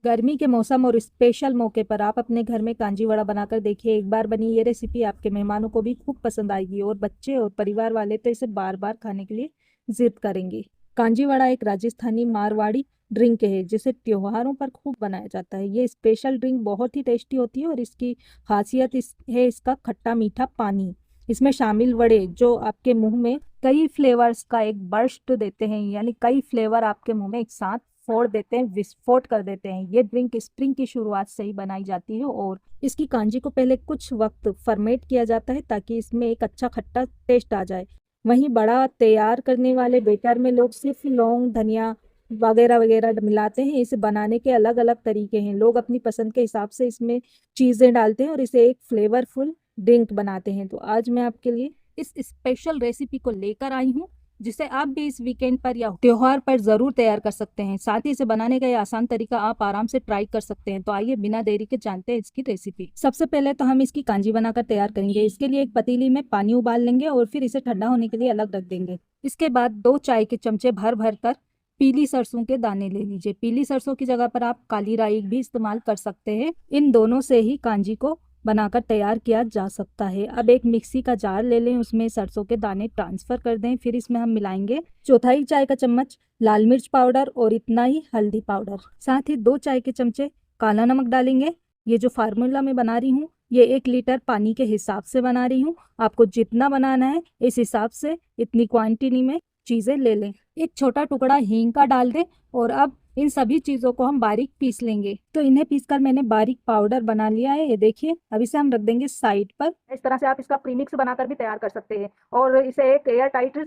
गर्मी के मौसम और स्पेशल मौके पर आप अपने घर में कांजी वड़ा बनाकर देखिए। एक बार बनी ये रेसिपी आपके मेहमानों को भी खूब पसंद आएगी और बच्चे और परिवार वाले तो इसे बार बार खाने के लिए जिद करेंगे। कांजी वड़ा एक राजस्थानी मारवाड़ी ड्रिंक है जिसे त्योहारों पर खूब बनाया जाता है। ये स्पेशल ड्रिंक बहुत ही टेस्टी होती है और इसकी खासियत है इसका खट्टा मीठा पानी। इसमें शामिल वड़े जो आपके मुंह में कई फ्लेवर्स का एक बर्स्ट देते हैं, यानी कई फ्लेवर आपके मुंह में एक साथ फोड़ देते हैं, विस्फोट कर देते हैं। ये ड्रिंक स्प्रिंग की शुरुआत से ही बनाई जाती है और इसकी कांजी को पहले कुछ वक्त फर्मेट किया जाता है ताकि इसमें एक अच्छा खट्टा टेस्ट आ जाए। वहीं बड़ा तैयार करने वाले बेटर में लोग सिर्फ लौंग धनिया वगैरह वगैरह मिलाते हैं। इसे बनाने के अलग अलग तरीके हैं, लोग अपनी पसंद के हिसाब से इसमें चीज़ें डालते हैं और इसे एक फ्लेवरफुल ड्रिंक बनाते हैं। तो आज मैं आपके लिए इस स्पेशल रेसिपी को लेकर आई हूँ जिसे आप भी इस वीकेंड पर या त्योहार पर जरूर तैयार कर सकते हैं। साथ ही इसे बनाने का ये आसान तरीका आप आराम से ट्राई कर सकते हैं। तो आइए बिना देरी के जानते हैं इसकी रेसिपी। सबसे पहले तो हम इसकी कांजी बनाकर तैयार करेंगे। इसके लिए एक पतीली में पानी उबाल लेंगे और फिर इसे ठंडा होने के लिए अलग रख देंगे। इसके बाद 2 चाय के चमचे भर भर कर पीली सरसों के दाने ले लीजिए। पीली सरसों की जगह पर आप काली राई भी इस्तेमाल कर सकते हैं। इन दोनों से ही कांजी को बनाकर तैयार किया जा सकता है। अब एक मिक्सी का जार ले लें, उसमें सरसों के दाने ट्रांसफर कर दें। फिर इसमें हम मिलाएंगे चौथाई चाय का चम्मच लाल मिर्च पाउडर और इतना ही हल्दी पाउडर। साथ ही 2 चाय के चमचे काला नमक डालेंगे। ये जो फार्मूला मैं बना रही हूँ ये 1 लीटर पानी के हिसाब से बना रही हूँ। आपको जितना बनाना है इस हिसाब से इतनी क्वांटिटी में चीजें ले लें। एक छोटा टुकड़ा हींग का डाल दें और अब इन सभी चीजों को हम बारीक पीस लेंगे। तो इन्हें पीसकर मैंने बारीक पाउडर बना लिया है, ये देखिए। अब इसे हम रख देंगे साइड पर। इस तरह से आप इसका प्रीमिक्स बनाकर भी तैयार कर सकते हैं और इसे एक एयर टाइट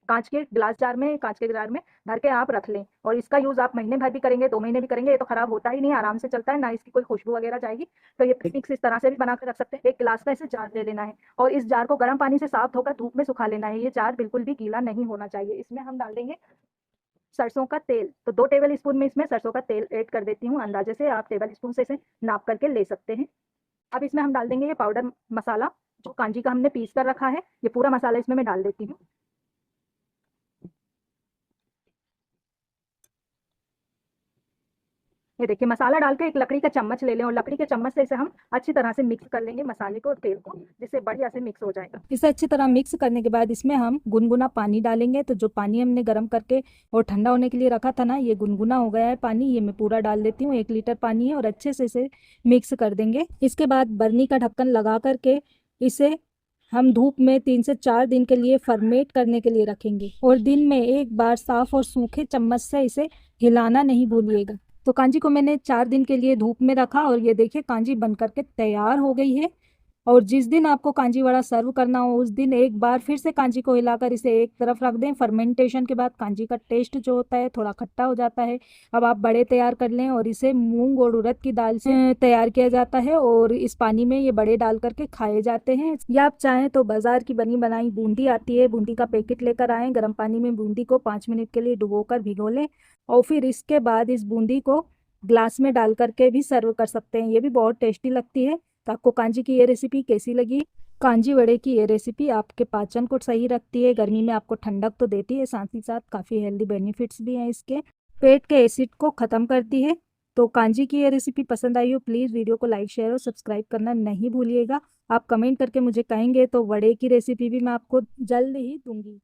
कांच के जार में भर के आप रख लें। और इसका यूज आप महीने भर भी करेंगे, 2 महीने भी करेंगे, ये तो खराब होता ही नहीं, आराम से चलता है, ना इसकी कोई खुशबू वगैरह जाएगी। तो ये प्रीमिक्स इस तरह से भी बनाकर रख सकते हैं। 1 गिलास का इसे जार ले लेना है और इस जार को गर्म पानी से साफ धोकर धूप में सुखा लेना है। ये जार बिल्कुल भी गीला नहीं होना चाहिए। इसमें हम डाल देंगे सरसों का तेल। तो 2 टेबल स्पून में इसमें सरसों का तेल ऐड कर देती हूँ। अंदाजे से आप टेबल स्पून से इसे नाप करके ले सकते हैं। अब इसमें हम डाल देंगे ये पाउडर मसाला जो कांजी का हमने पीस कर रखा है। ये पूरा मसाला इसमें मैं डाल देती हूँ। ये देखिए, मसाला डाल के एक लकड़ी का चम्मच ले लें और लकड़ी के चम्मच से इसे हम अच्छी तरह से मिक्स कर लेंगे, मसाले को और तेल को, जिससे बढ़िया से मिक्स हो जाएगा। इसे अच्छी तरह मिक्स करने के बाद इसमें हम गुनगुना पानी डालेंगे। तो जो पानी हमने गर्म करके और ठंडा होने के लिए रखा था ना, ये गुनगुना हो गया है पानी, ये मैं पूरा डाल देती हूँ। 1 लीटर पानी है और अच्छे से इसे मिक्स कर देंगे। इसके बाद बर्नी का ढक्कन लगा करके इसे हम धूप में 3 से 4 दिन के लिए फर्मेट करने के लिए रखेंगे और दिन में एक बार साफ और सूखे चम्मच से इसे हिलाना नहीं भूलिएगा। तो कांजी को मैंने 4 दिन के लिए धूप में रखा और ये देखिए कांजी बन करके तैयार हो गई है। और जिस दिन आपको कांजी वड़ा सर्व करना हो उस दिन एक बार फिर से कांजी को हिलाकर इसे एक तरफ रख दें। फर्मेंटेशन के बाद कांजी का टेस्ट जो होता है थोड़ा खट्टा हो जाता है। अब आप बड़े तैयार कर लें और इसे मूंग और उड़द की दाल से तैयार किया जाता है और इस पानी में ये बड़े डाल करके खाए जाते हैं। या आप चाहें तो बाजार की बनी बनाई बूंदी आती है, बूंदी का पैकेट लेकर आएं। गर्म पानी में बूंदी को 5 मिनट के लिए डुबोकर भिगो लें और फिर इसके बाद इस बूंदी को ग्लास में डाल करके भी सर्व कर सकते हैं। ये भी बहुत टेस्टी लगती है। तो आपको कांजी की ये रेसिपी कैसी लगी? कांजी वड़े की ये रेसिपी आपके पाचन को सही रखती है, गर्मी में आपको ठंडक तो देती है, साथ ही साथ काफ़ी हेल्दी बेनिफिट्स भी हैं इसके। पेट के एसिड को ख़त्म करती है। तो कांजी की ये रेसिपी पसंद आई हो प्लीज़ वीडियो को लाइक शेयर और सब्सक्राइब करना नहीं भूलिएगा। आप कमेंट करके मुझे कहेंगे तो वड़े की रेसिपी भी मैं आपको जल्द ही दूंगी।